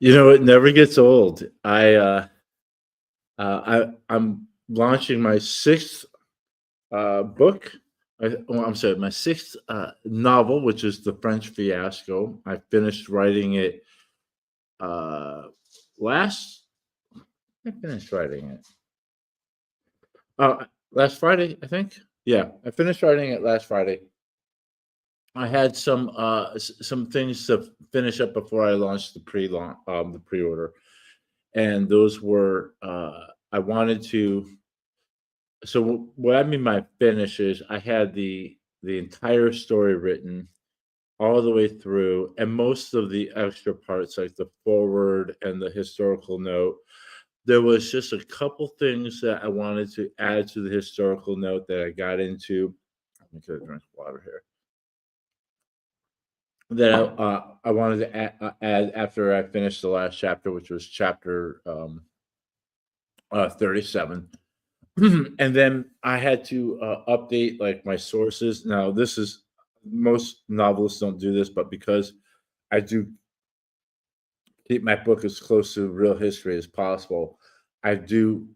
It never gets old. I'm launching my sixth book. I'm sorry, my sixth novel, which is the French Fiasco. I finished writing it uh, last. I finished writing it last Friday, I think. Yeah, I finished writing it last Friday. I had some things to finish up before I launched the pre-order, and those were I wanted to. So what I mean by finish is I had the entire story written all the way through, and most of the extra parts, like the forward and the historical note. There was just a couple things that I wanted to add to the historical note that I got into. Let me get a drink of water here. That I wanted to add after I finished the last chapter, which was chapter 37. And then I had to update like my sources. Now, this is most novelists don't do this, but because I do keep my book as close to real history as possible, I do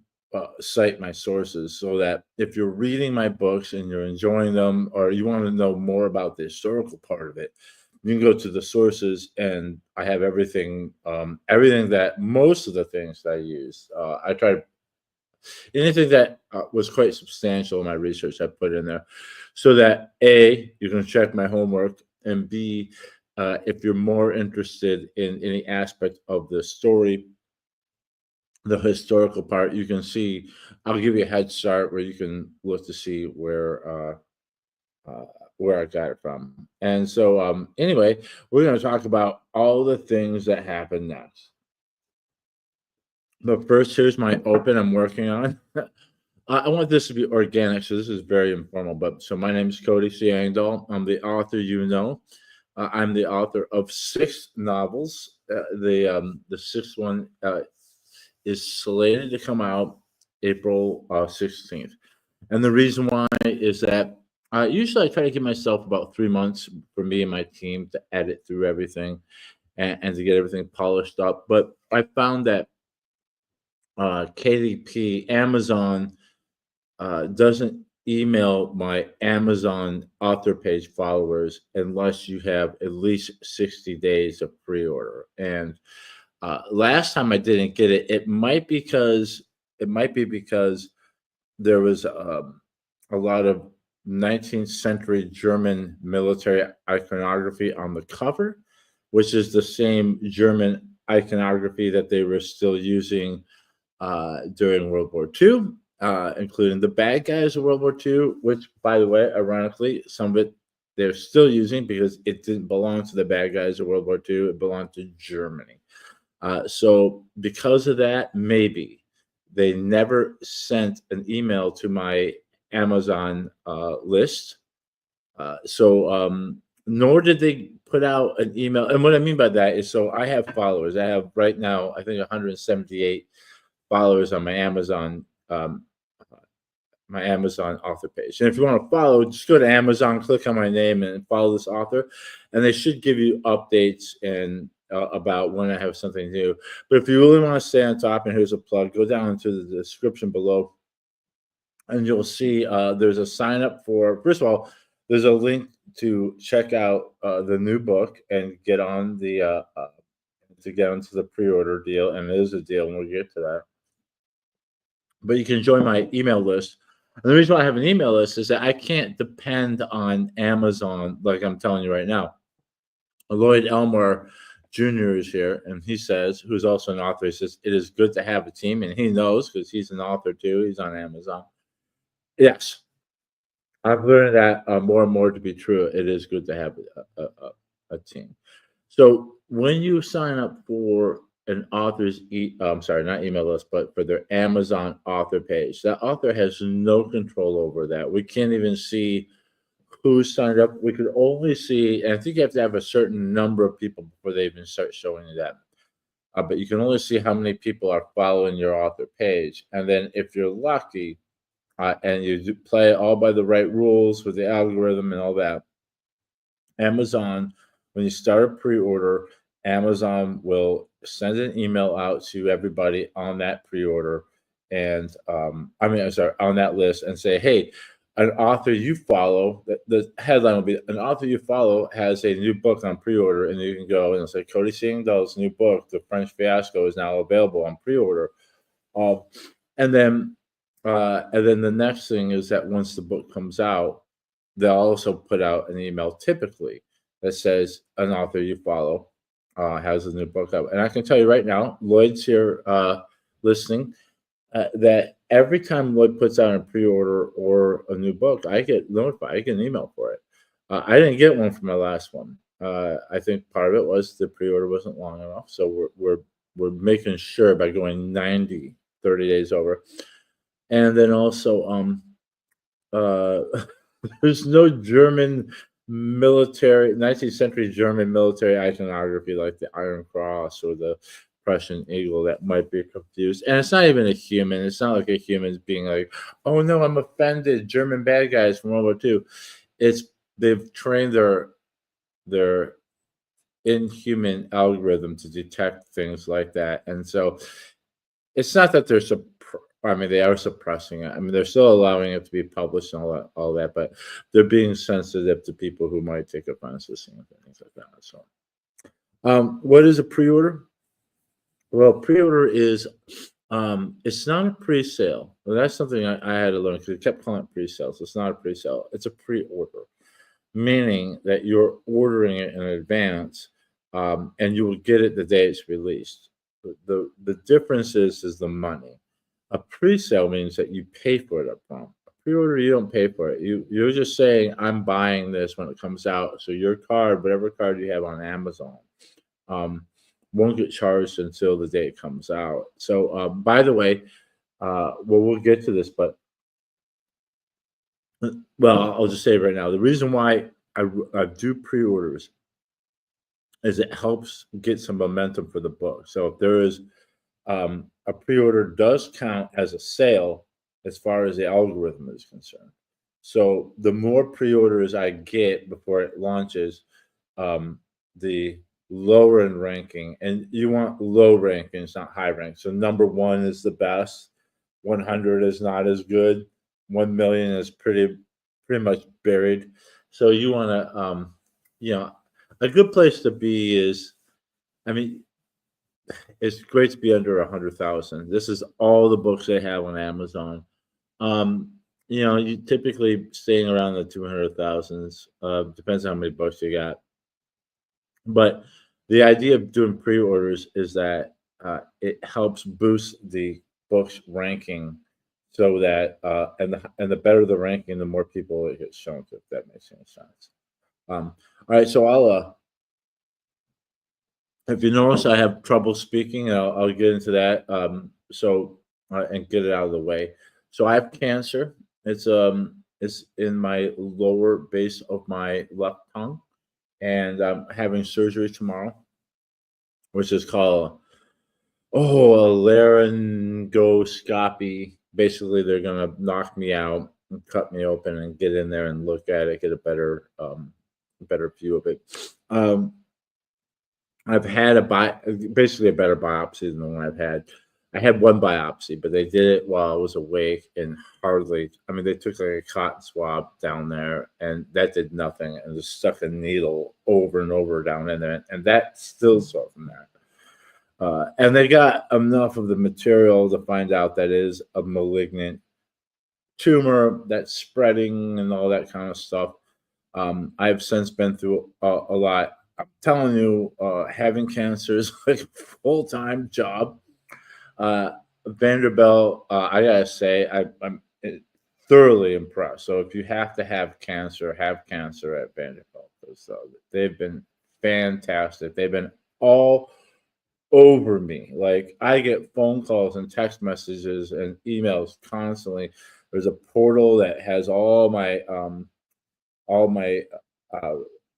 cite my sources so that if you're reading my books and you're enjoying them, or you want to know more about the historical part of it, you can go to the sources, and I have everything that most of the things that I use. I try to anything that was quite substantial in my research, I put in there, so that A, you can check my homework, and B, if you're more interested in any aspect of the story, the historical part, you can see. I'll give you a head start where you can look to see where I got it from. And so, anyway, we're going to talk about all the things that happen next. But first, here's my open I'm working on. I want this to be organic, so this is very informal. But so my name is Cody Siangdal. I'm the author, I'm the author of six novels. The sixth one is slated to come out April 16th. And the reason why is that usually I try to give myself about 3 months for me and my team to edit through everything and to get everything polished up. But I found that KDP, Amazon, doesn't email my Amazon author page followers unless you have at least 60 days of pre-order. And last time I didn't get it. It might be because there was a lot of 19th century German military iconography on the cover, which is the same German iconography that they were still using during World War II, including the bad guys of World War II, which, by the way, ironically, some of it they're still using because it didn't belong to the bad guys of World War II. It belonged to Germany. So, because of that, maybe they never sent an email to my Amazon list. Nor did they put out an email. And what I mean by that is, so I have followers. I have right now, I think, 178 followers on my Amazon author page. And if you want to follow, just go to Amazon, click on my name, and follow this author, and they should give you updates and about when I have something new. But if you really want to stay on top, and here's a plug, go down into the description below, and you'll see there's a sign up for. First of all, there's a link to check out the new book and get on the to get onto the pre-order deal, and it is a deal, and we'll get to that. But you can join my email list. And the reason why I have an email list is that I can't depend on Amazon like I'm telling you right now. Lloyd Elmore Jr. is here, and he says, who's also an author, he says, it is good to have a team, and he knows because he's an author too. He's on Amazon. Yes, I've learned that more and more to be true. It is good to have a team. So when you sign up for an I'm sorry, not email list, but for their Amazon author page, that author has no control over that. We can't even see who signed up. We could only see, and I think you have to have a certain number of people before they even start showing you that. But you can only see how many people are following your author page. And then if you're lucky and you play it all by the right rules with the algorithm and all that, Amazon, when you start a pre-order, Amazon will send an email out to everybody on that pre-order, and I'm sorry, on that list, and say, "Hey, an author you follow." The headline will be, "An author you follow has a new book on pre-order," and you can go and say, "Cody Seingdahl's new book, The French Fiasco, is now available on pre-order." Um, and then, the next thing is that once the book comes out, they'll also put out an email typically that says an author you follow has a new book out. And I can tell you right now, Lloyd's here listening, that every time Lloyd puts out a pre-order or a new book, I get notified. I get an email for it. I didn't get one for my last one. I think part of it was the pre-order wasn't long enough, so we're making sure by going 30 days over, and then also uh, there's no German military 19th century German military iconography like the Iron Cross or the Prussian eagle that might be confused. And it's not even a human. It's not like a human's being like, "Oh no, I'm offended. German bad guys from World War II." It's they've trained their inhuman algorithm to detect things like that. And so it's not that they're I mean, they are suppressing it. I mean, they're still allowing it to be published and all that, but they're being sensitive to people who might take offense to seeing things like that. So, what is a pre-order? Well, pre-order is it's not a pre-sale. Well, that's something I had to learn because it kept calling it pre-sales. It's not a pre-sale. It's a pre-order, meaning that you're ordering it in advance, and you will get it the day it's released. The difference is the money. A pre-sale means that you pay for it up front. A pre-order, you don't pay for it. You're just saying, "I'm buying this when it comes out." So your card, whatever card you have on Amazon, um, won't get charged until the day it comes out. So, by the way, well, we'll get to this, but well, I'll just say right now, the reason why I do pre-orders is it helps get some momentum for the book. So if there is a pre-order does count as a sale as far as the algorithm is concerned. So the more pre-orders I get before it launches, the lower in ranking, and you want low rankings, not high rank. So number one is the best, 100 is not as good, 1 million is pretty much buried. So you want to, a good place to be is, I mean, it's great to be under 100,000. This is all the books they have on Amazon. Um, you typically staying around the 200,000s. Depends on how many books you got. But the idea of doing pre-orders is that it helps boost the book's ranking, so that and the better the ranking, the more people it gets shown to. If that makes any sense. All right, so if you notice, I have trouble speaking. I'll get into that. And get it out of the way. So I have cancer. It's in my lower base of my left tongue, and I'm having surgery tomorrow, which is called a laryngoscopy. Basically, they're gonna knock me out and cut me open and get in there and look at it, get a better view of it. I've had basically a better biopsy than the one I've had. I had one biopsy, but they did it while I was awake, and I mean, they took like a cotton swab down there, and that did nothing, and just stuck a needle over and over down in there, and that still sore from that. And they got enough of the material to find out that it is a malignant tumor that's spreading and all that kind of stuff. I've since been through a lot. I'm telling you, having cancer is like a full-time job. Vanderbilt, I gotta say, I'm thoroughly impressed. So if you have to have cancer at Vanderbilt. So they've been fantastic. They've been all over me. Like, I get phone calls and text messages and emails constantly. There's a portal that has all my uh,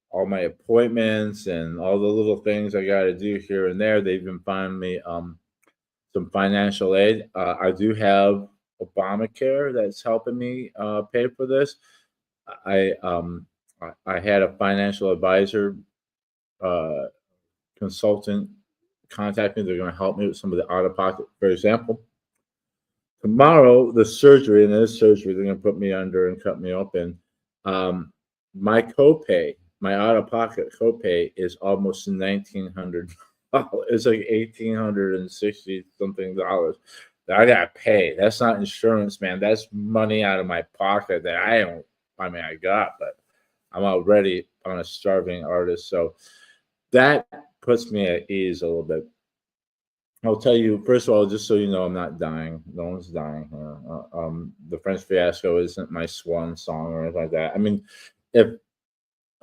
all my appointments and all the little things I got to do here and there. They even find me some financial aid. I do have Obamacare that's helping me pay for this. I I had a financial advisor uh, consultant contact me. They're going to help me with some of the out of pocket. For example, tomorrow the surgery, and this surgery, they're going to put me under and cut me open. My copay, my out of pocket copay, is almost $1,900. It's like $1,860 something dollars that I gotta pay. That's not insurance, man. That's money out of my pocket that I don't. I mean, I got, but I'm already on a starving artist, so that puts me at ease a little bit. I'll tell you, first of all, just so you know, I'm not dying. No one's dying here. The French Fiasco isn't my swan song or anything like that. I mean, if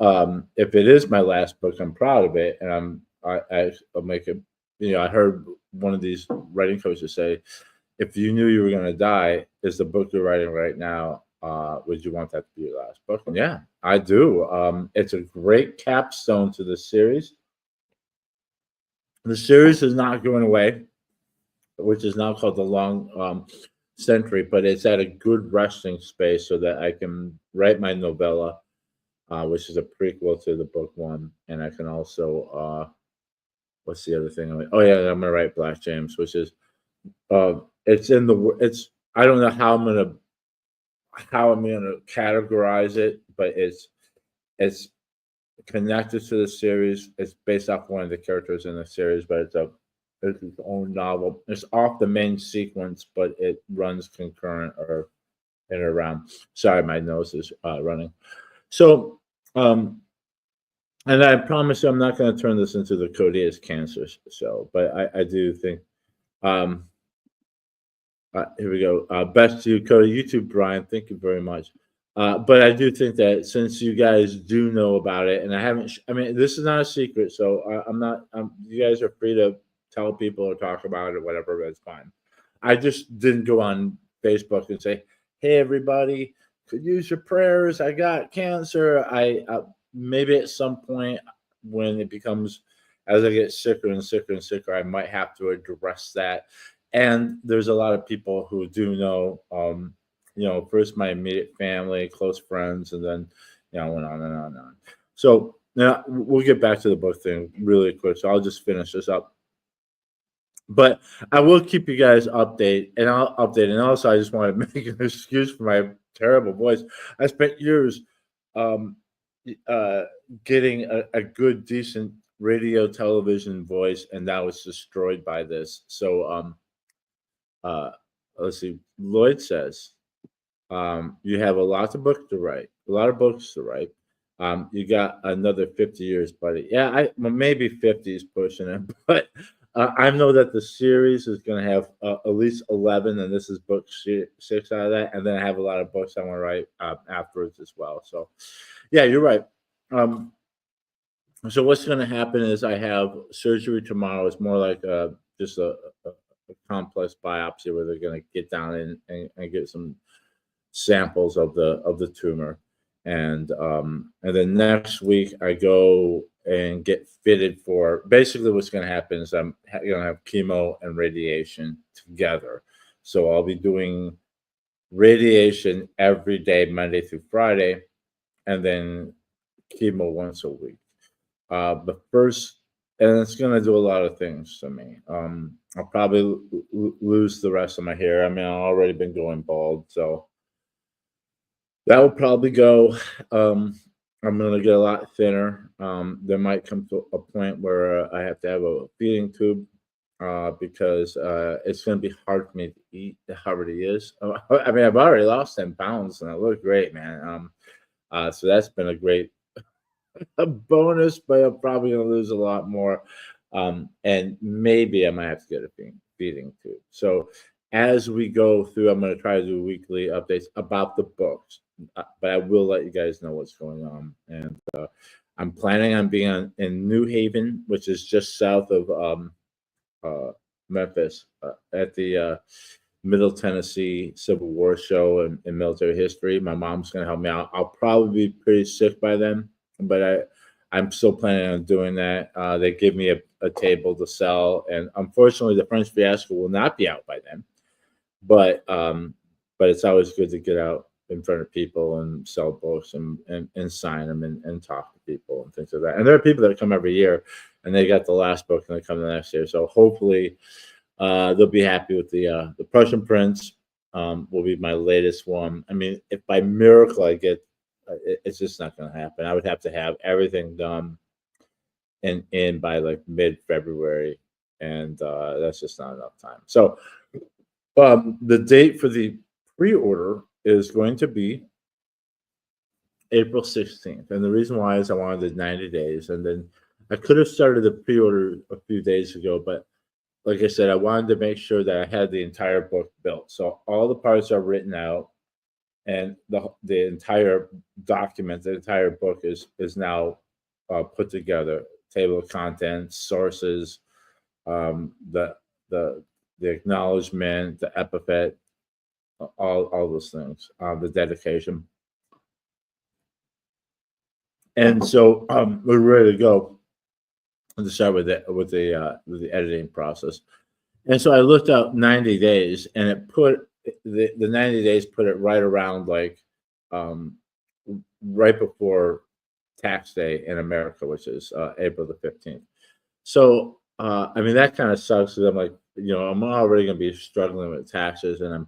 if it is my last book, I'm proud of it, and I'll make it. You know, I heard one of these writing coaches say, if you knew you were going to die, is the book you're writing right now, would you want that to be your last book? And yeah, I do. It's a great capstone to the series. The series is not going away, which is now called The Long Century, but it's at a good resting space so that I can write my novella, which is a prequel to the book one. And I can also, what's the other thing? Oh, yeah, I'm going to write Black James, which is, it's in the, it's, I don't know how I'm going to categorize it, but it's connected to the series. It's based off one of the characters in the series, but it's its own novel. It's off the main sequence, but it runs concurrent or in or around. Sorry, my nose is running. So, and I promise you, I'm not going to turn this into the Codeus Cancer show, but I do think. Here we go. Best to you, Cody. You too, Brian. Thank you very much. But I do think that since you guys do know about it, and I haven't, I mean, this is not a secret, so I'm not, you guys are free to tell people or talk about it, whatever, that's fine. I just didn't go on Facebook and say, hey, everybody, could use your prayers. I got cancer. Maybe at some point when it becomes, as I get sicker and sicker and sicker, I might have to address that. And there's a lot of people who do know, you know, first my immediate family, close friends, and then, you know, went on and on and on. So now we'll get back to the book thing really quick. So I'll just finish this up. But I will keep you guys updated, and I'll update. And also, I just want to make an excuse for my terrible voice. I spent years getting a good, decent radio, television voice, and that was destroyed by this. So, let's see. Lloyd says, you have a lot of books to write, a lot of books to write. You got another 50 years, buddy. Yeah, well, maybe 50 is pushing it, but I know that the series is going to have at least 11, and this is book 6 out of that. And then I have a lot of books I want to write afterwards as well. So, yeah, you're right. So what's going to happen is I have surgery tomorrow. It's more like just a complex biopsy where they're going to get down and get some samples of the tumor, and then next week I go and get fitted for. Basically, what's going to happen is I'm going to have chemo and radiation together. So I'll be doing radiation every day, Monday through Friday, and then chemo once a week. The first, and it's going to do a lot of things to me. I'll probably lose the rest of my hair. I mean, I've already been going bald, so that will probably go. I'm going to get a lot thinner. There might come to a point where I have to have a feeding tube because it's going to be hard for me to eat. It already is. I mean, I've already lost 10 pounds and I look great, man. So that's been a great bonus, but I'm probably going to lose a lot more. And maybe I might have to get a feeding tube. So as we go through, I'm going to try to do weekly updates about the books, but I will let you guys know what's going on. And I'm planning on being in New Haven, which is just south of Memphis, at the Middle Tennessee Civil War show in military history. My mom's going to help me out. I'll probably be pretty sick by then, but I'm still planning on doing that. They give me a table to sell, and unfortunately, the French Fiasco will not be out by then. But it's always good to get out in front of people and sell books and sign them and talk to people and things like that. And there are people that come every year, and they got the last book and they come the next year. So hopefully they'll be happy with the Prussian Prince. Will be my latest one. I mean, if by miracle I get, it's just not going to happen. I would have to have everything done in by like mid-February, and that's just not enough time. So the date for the pre-order is going to be April 16th, and the reason why is I wanted 90 days, and then I could have started the pre-order a few days ago, but like I said, I wanted to make sure that I had the entire book built. So all the parts are written out, and the entire document, the entire book is now put together. Table of contents, sources, the the acknowledgement, the epithet, all those things, the dedication, and so we're ready to go to start with the editing process. And so I looked up 90 days, and it put the 90 days put it right around like um, right before tax day in America, which is April the 15th. So I mean that kind of sucks because I'm like, I'm already going to be struggling with taxes, and I'm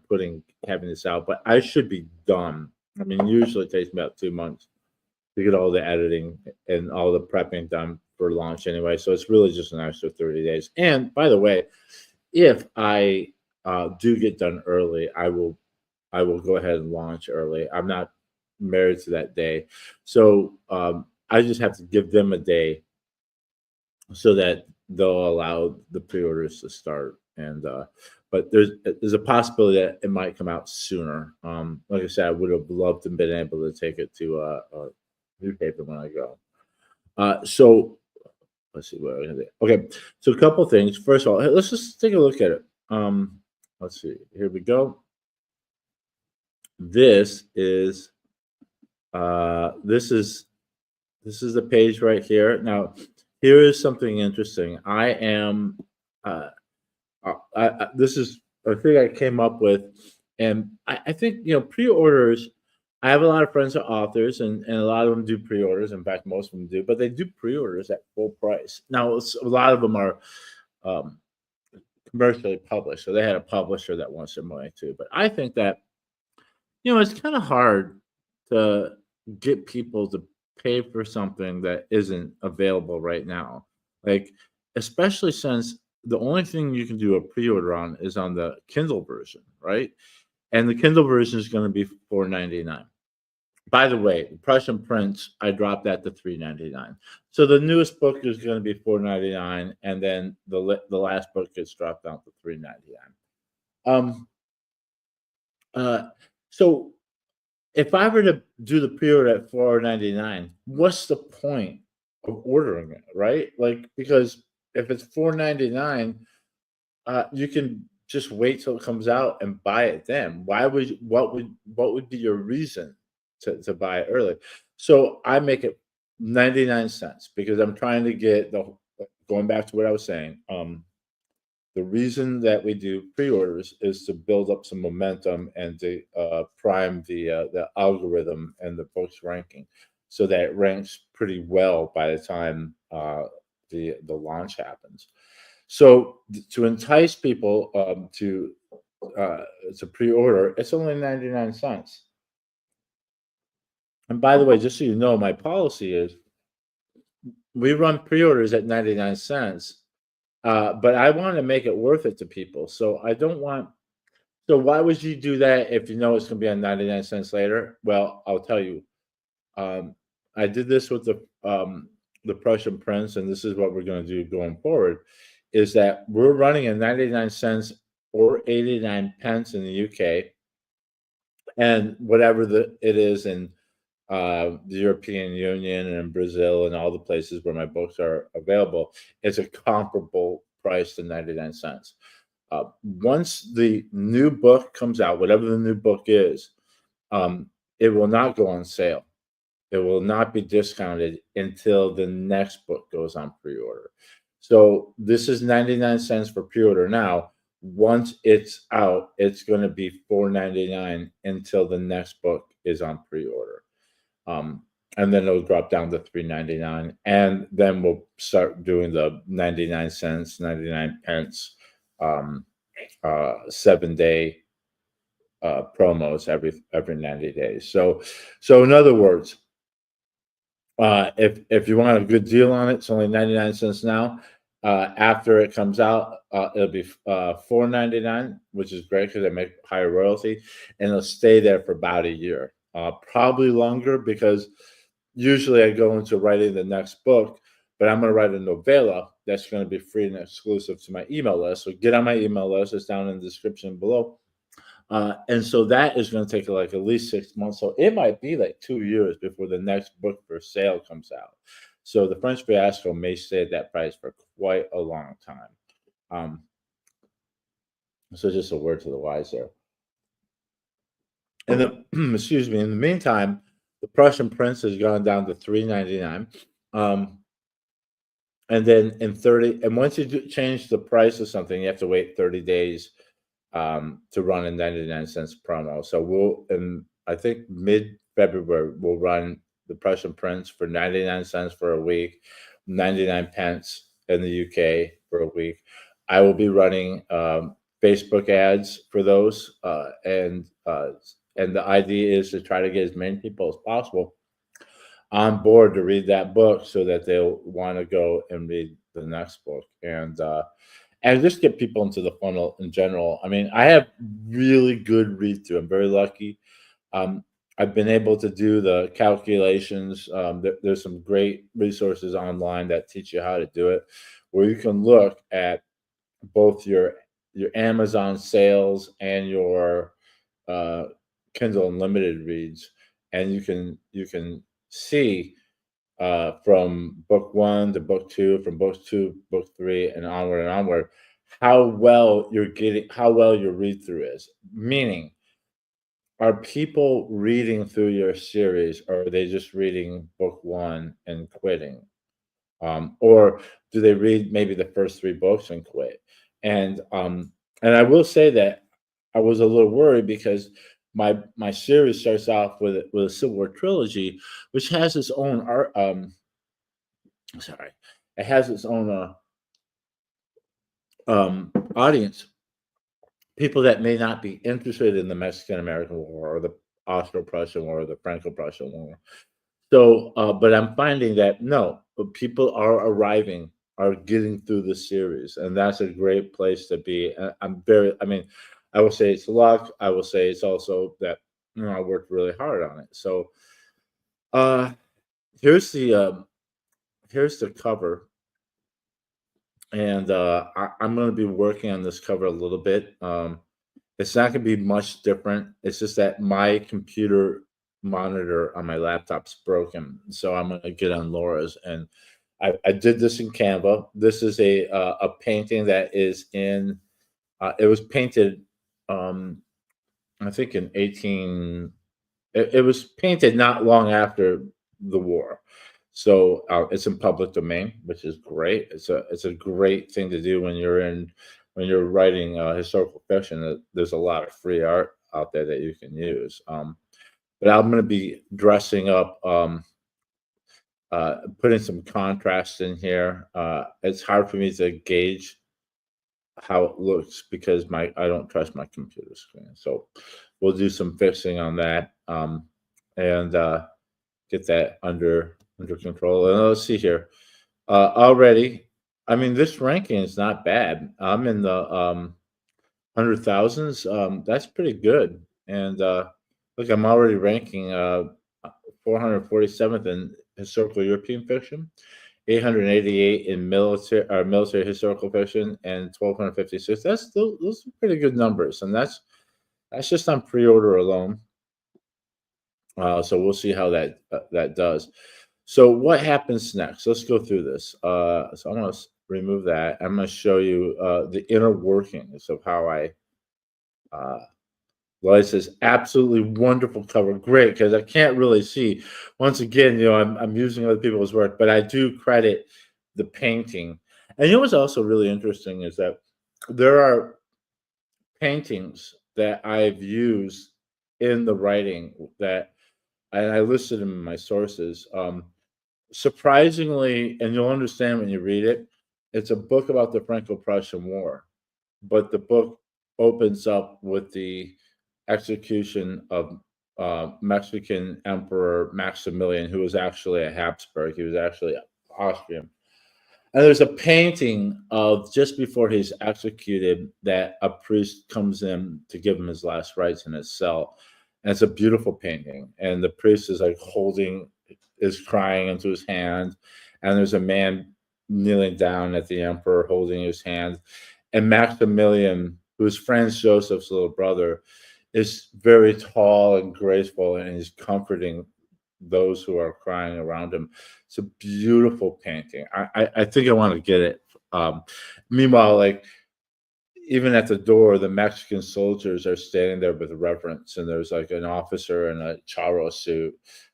having this out, but I should be done. I mean, usually it takes me about 2 months to get all the editing and all the prepping done for launch anyway. So it's really just an extra 30 days. And by the way, if I do get done early, I will go ahead and launch early. I'm not married to that day, so I just have to give them a day so that they'll allow the pre-orders to start. And but there's a possibility that it might come out sooner. Like I said, I would have loved to been able to take it to a newspaper when I go. So let's see what I'm gonna do. Okay, so a couple things. First of all, let's just take a look at it. Let's see. Here we go. This is this is the page right here. Now, here is something interesting. I am this is a thing I came up with, and I think pre-orders. I have a lot of friends that are authors, and a lot of them do pre-orders. In fact, most of them do, but they do pre-orders at full price. Now, a lot of them are um, commercially published, so they had a publisher that wants their money too. But I think that it's kind of hard to get people to pay for something that isn't available right now. Like, especially since the only thing you can do a pre-order on is on the Kindle version, right? And the Kindle version is going to be $4.99. By the way, the Prussian Prince, I dropped that to $3.99. So the newest book is going to be $4.99, and then the last book gets dropped down to $3.99. Um, so if I were to do the pre-order at $4.99, what's the point of ordering it, right? Like, because if it's $4.99, you can just wait till it comes out and buy it then. What would be your reason to buy it early? So I make it 99 cents because I'm trying to get going back to what I was saying. The reason that we do pre-orders is to build up some momentum and to prime the algorithm and the book's ranking, so that it ranks pretty well by the time the launch happens. So to entice people to pre-order, it's only 99 cents. And by the way, just so you know, my policy is we run pre-orders at 99 cents, but I want to make it worth it to people. So I don't want. So why would you do that if you know it's going to be on 99 cents later? Well, I'll tell you. I did this with the Prussian Prince, and this is what we're going to do going forward. Is that we're running at 99 cents or 89 pence in the UK, and whatever it is in the European Union and in Brazil and all the places where my books are available, it's a comparable price to 99 cents. Once the new book comes out, whatever the new book is, it will not go on sale. It will not be discounted until the next book goes on pre-order. So this is 99 cents for pre-order now. once it's out, it's going to be $4.99 until the next book is on pre-order. Um, and then it'll drop down to $3.99, and then we'll start doing the 99 cents, 99 pence, 7-day promos every 90 days. So in other words, if you want a good deal on it, it's only 99 cents now. After it comes out, it'll be $4.99, which is great because they make higher royalty, and it'll stay there for about a year, probably longer, because usually I go into writing the next book, but I'm going to write a novella that's going to be free and exclusive to my email list. So get on my email list; it's down in the description below. And so that is going to take like at least 6 months. So it might be like 2 years before the next book for sale comes out. So the French Fiasco may stay at that price for quite a long time. So just a word to the wise there. And the, excuse me. In the meantime, the Prussian Prince has gone down to $3.99. And then and once you change the price of something, you have to wait 30 days to run a 99 cents promo. So I think mid-February, we'll run the Prussian Prince for 99 cents for a week, 99 pence in the UK for a week. I will be running Facebook ads for those, and the idea is to try to get as many people as possible on board to read that book, so that they'll want to go and read the next book, and just get people into the funnel in general. I mean, I have really good read through. I'm very lucky. I've been able to do the calculations. There's some great resources online that teach you how to do it, where you can look at both your Amazon sales and your Kindle Unlimited reads, and you can see from book 1 to book 2, from book 2 book 3, and onward, how well your read through is. Meaning, are people reading through your series, or are they just reading book 1 and quitting? Or do they read maybe the first 3 books and quit? And I will say that I was a little worried, because my series starts off with a Civil War trilogy, which has its own art. It has its own audience. People that may not be interested in the Mexican-American War, or the Austro-Prussian War, or the Franco-Prussian War. So, but I'm finding that no, people are getting through the series, and that's a great place to be. I will say it's luck. I will say it's also that I worked really hard on it. So, here's the cover, and I'm going to be working on this cover a little bit. It's not going to be much different. It's just that my computer monitor on my laptop's broken, so I'm going to get on Laura's, and I did this in Canva. This is a painting that is in. It was painted, I think in 18. It was painted not long after the war, so it's in public domain, which is great. It's a great thing to do when you're writing historical fiction. There's a lot of free art out there that you can use. But I'm going to be dressing up, putting some contrast in here. It's hard for me to gauge how it looks, because I don't trust my computer screen. So we'll do some fixing on that, and get that under control. And let's see here. Already, I mean, this ranking is not bad. I'm in the 100,000s. That's pretty good. And look, I'm already ranking 447th in historical European fiction, 888 in military historical fiction, and 1256. Those are pretty good numbers, and that's just on pre-order alone. So we'll see how that does. So what happens next? Let's go through this. So I'm going to remove that. I'm going to show you the inner workings of how I. Well, it says absolutely wonderful cover. Great, because I can't really see. Once again, I'm using other people's work, but I do credit the painting. And what's also really interesting is that there are paintings that I've used in the writing that and I listed them in my sources. Surprisingly, and you'll understand when you read it, it's a book about the Franco-Prussian War, but the book opens up with the execution of Mexican Emperor Maximilian, who was actually a Habsburg. He was actually Austrian. And there's a painting of just before he's executed that a priest comes in to give him his last rites in his cell. And it's a beautiful painting. And the priest is like is crying into his hand. And there's a man kneeling down at the emperor holding his hand. And Maximilian, who's Franz Joseph's little brother, is very tall and graceful, and he's comforting those who are crying around him. It's a beautiful painting. I think I want to get it. Meanwhile, like even at the door, the Mexican soldiers are standing there with reverence, and there's like an officer in a charro suit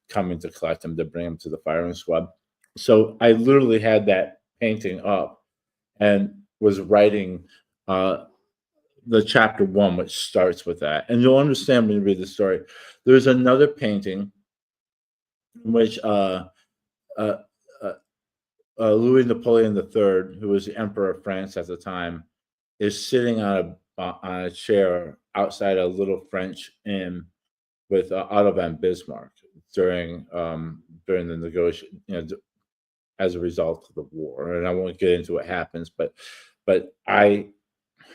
coming to collect him to bring him to the firing squad. So I literally had that painting up and was writing the chapter one, which starts with that. And you'll understand when you read the story. There's another painting in which uh, uh, Louis Napoleon III, who was the emperor of France at the time, is sitting on a chair outside a little French inn with Otto von Bismarck during the negotiation, as a result of the war. And I won't get into what happens, but I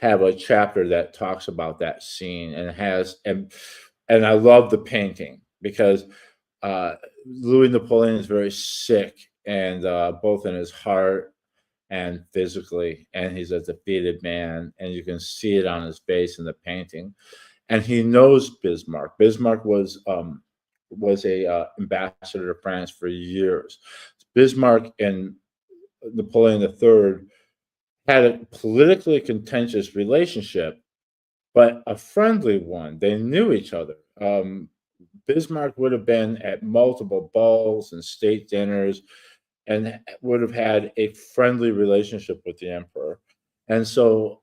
have a chapter that talks about that scene and I love the painting because Louis Napoleon is very sick and both in his heart and physically, and he's a defeated man, and you can see it on his face in the painting. And he knows Bismarck. Bismarck was a ambassador to France for years. Bismarck and Napoleon III had a politically contentious relationship, but a friendly one. They knew each other. Bismarck would have been at multiple balls and state dinners and would have had a friendly relationship with the emperor. And so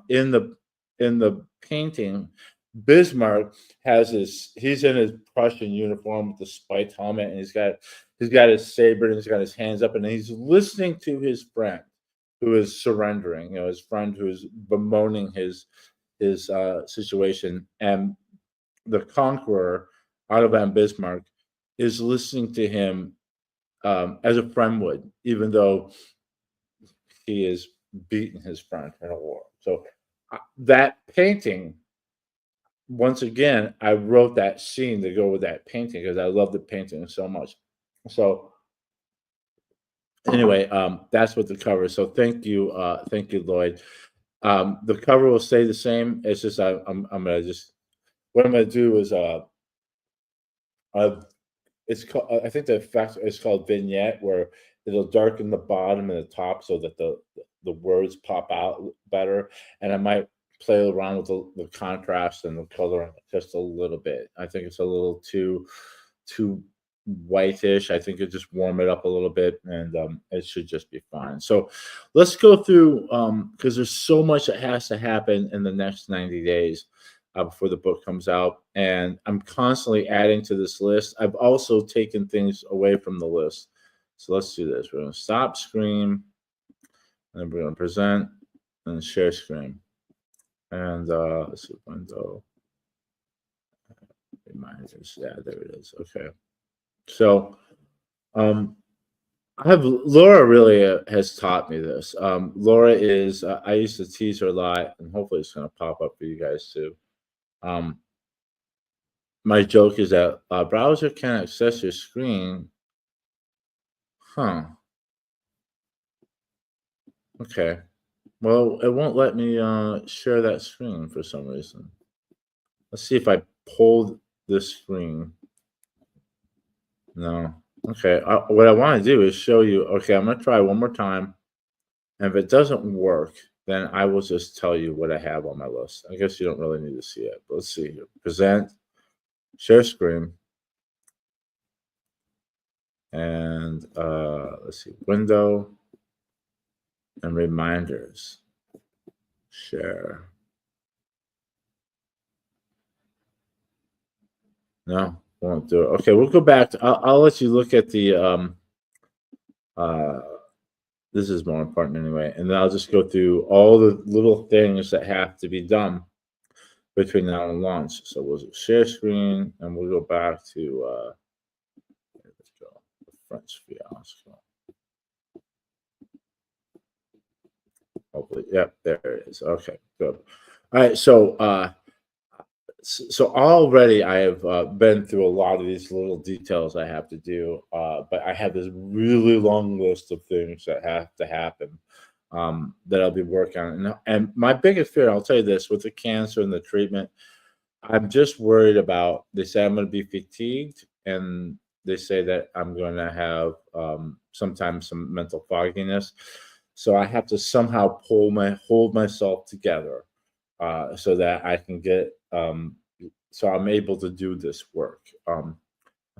in the painting, Bismarck he's in his Prussian uniform with the spiked helmet, and he's got his saber and he's got his hands up, and he's listening to his friend who is surrendering, his friend who is bemoaning his situation. And the conqueror, Otto von Bismarck, is listening to him as a friend would, even though he is beaten his friend in a war. So that painting, once again, I wrote that scene to go with that painting because I love the painting so much. So anyway, that's what the cover is. So thank you, Lloyd. The cover will stay the same. It's just I'm gonna just what I'm gonna do is I've it's called I think the effect is called vignette, where it'll darken the bottom and the top so that the words pop out better, and I might play around with the contrast and the color just a little bit. I think it's a little too whitish. I think it just warm it up a little bit, and it should just be fine. So let's go through because there's so much that has to happen in the next 90 days before the book comes out, and I'm constantly adding to this list. I've also taken things away from the list. So let's do this. We're going to stop screen, and then we're going to present and share screen. And let's see, window reminders. Yeah, there it is. Okay. So Laura really has taught me this. Laura is I used to tease her a lot, and hopefully it's going to pop up for you guys too. My joke is that browser can't access your screen. Huh. Okay. Well, it won't let me share that screen for some reason. Let's see if I pulled this screen. No. Okay. What I want to do is show you. Okay, I'm going to try one more time. And if it doesn't work, then I will just tell you what I have on my list. I guess you don't really need to see it. But let's see here. Present, share screen. And let's see, window and reminders. Share. No, won't do it. Okay, we'll go back to. I'll let you look at the. Uh, this is more important anyway, and then I'll just go through all the little things that have to be done between now and launch. So we'll share screen, and we'll go back to. Let's go. The French Fiasco. Hopefully, yep, there it is. Okay, good. All right, so already I have been through a lot of these little details I have to do, but I have this really long list of things that have to happen that I'll be working on. And my biggest fear, I'll tell you this, with the cancer and the treatment, I'm just worried about. They say I'm going to be fatigued, and they say that I'm going to have sometimes some mental fogginess. So I have to somehow hold myself together so that I can get so I'm able to do this work.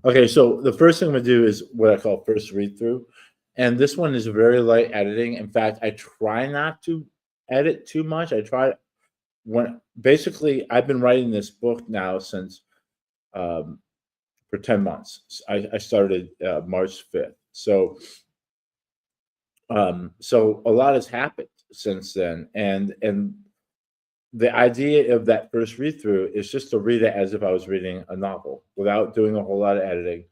Okay, so the first thing I'm gonna do is what I call first read through, and this one is very light editing. In fact, I try not to edit too much. I try when basically I've been writing this book now since um, for 10 months. I started March 5th, so a lot has happened since then, and the idea of that first read through is just to read it as if I was reading a novel without doing a whole lot of editing,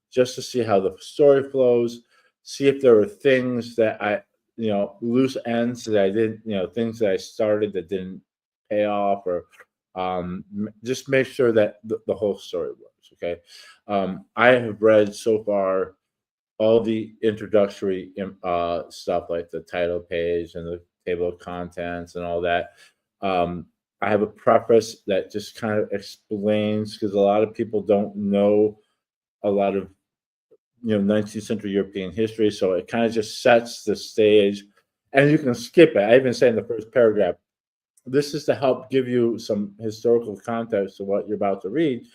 just to see how the story flows, see if there are things that loose ends that I didn't, things that I started that didn't pay off, or just make sure that the whole story works. Okay. I have read so far all the introductory stuff like the title page and the table of contents and all that. Um, I have a preface that just kind of explains, because a lot of people don't know a lot of 19th century European history, so it kind of just sets the stage, and you can skip it. I even say in the first paragraph, this is to help give you some historical context to what you're about to read.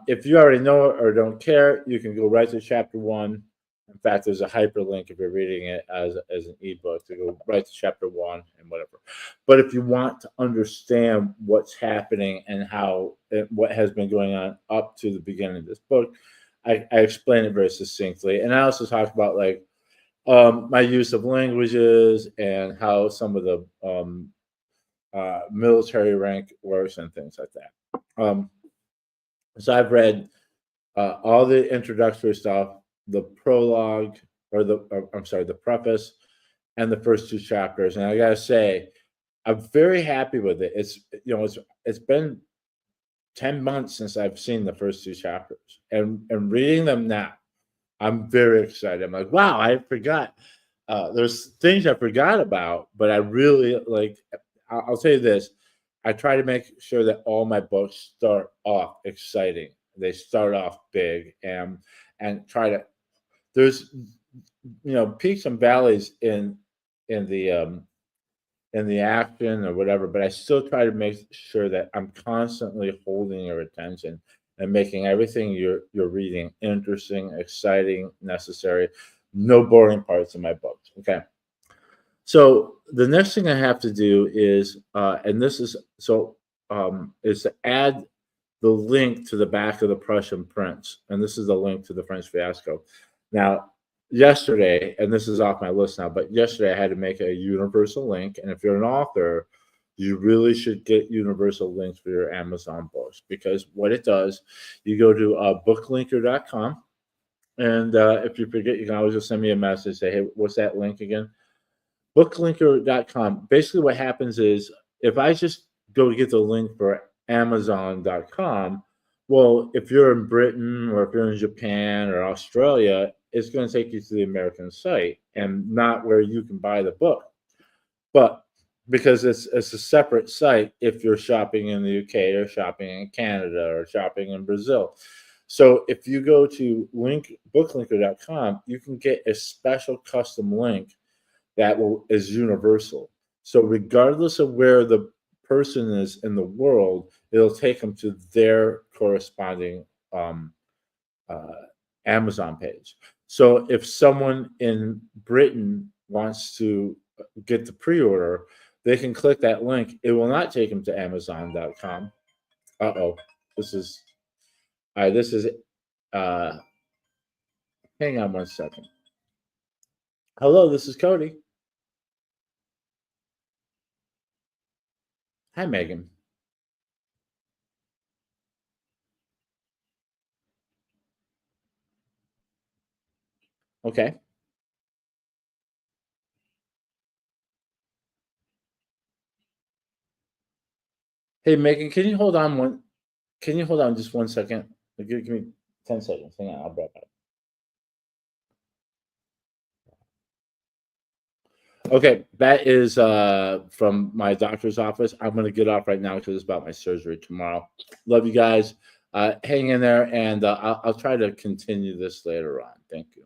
If you already know it or don't care, you can go right to chapter one. In fact, there's a hyperlink if you're reading it as an ebook to go right to chapter one and whatever. But if you want to understand what's happening and what has been going on up to the beginning of this book, I explain it very succinctly. And I also talk about like my use of languages and how some of the military rank works and things like that. So I've read all the introductory stuff, the prologue, I'm sorry, the preface, and the first two chapters. And I gotta say, I'm very happy with it. It's been 10 months since I've seen the first two chapters, and reading them now, I'm very excited. I'm like, wow, I forgot. There's things I forgot about, but I really like. I'll tell you this: I try to make sure that all my books start off exciting. They start off big, and try to. There's peaks and valleys in the in the action or whatever, but I still try to make sure that I'm constantly holding your attention and making everything you're reading interesting, exciting, necessary. No boring parts in my books. Okay. So the next thing I have to do is, and this is is to add the link to the back of the Prussian Prince, and this is the link to the French Fiasco. Now, yesterday, and this is off my list now, but yesterday I had to make a universal link, and if you're an author, you really should get universal links for your Amazon books, because what it does, you go to booklinker.com, and if you forget, you can always just send me a message, say, hey, what's that link again? Booklinker.com. Basically, what happens is if I just go to get the link for Amazon.com, well, if you're in Britain or if you're in Japan or Australia, it's going to take you to the American site and not where you can buy the book. But because it's a separate site if you're shopping in the UK or shopping in Canada or shopping in Brazil. So if you go to booklinker.com, you can get a special custom link is universal. So regardless of where the person is in the world, it'll take them to their corresponding uh, Amazon page. So if someone in Britain wants to get the pre-order, they can click that link. It will not take them to Amazon.com. Uh-oh, this is All right, this is hang on one second. Hello, this is Cody. Hi, Megan. Okay. Hey, Megan, can you hold on one? Can you hold on just 1 second? Give me 10 seconds. Hang on, I'll be right back. Okay, that is from my doctor's office. I'm gonna get off right now because it's about my surgery tomorrow. Love you guys. Hang in there, and I'll try to continue this later on. Thank you.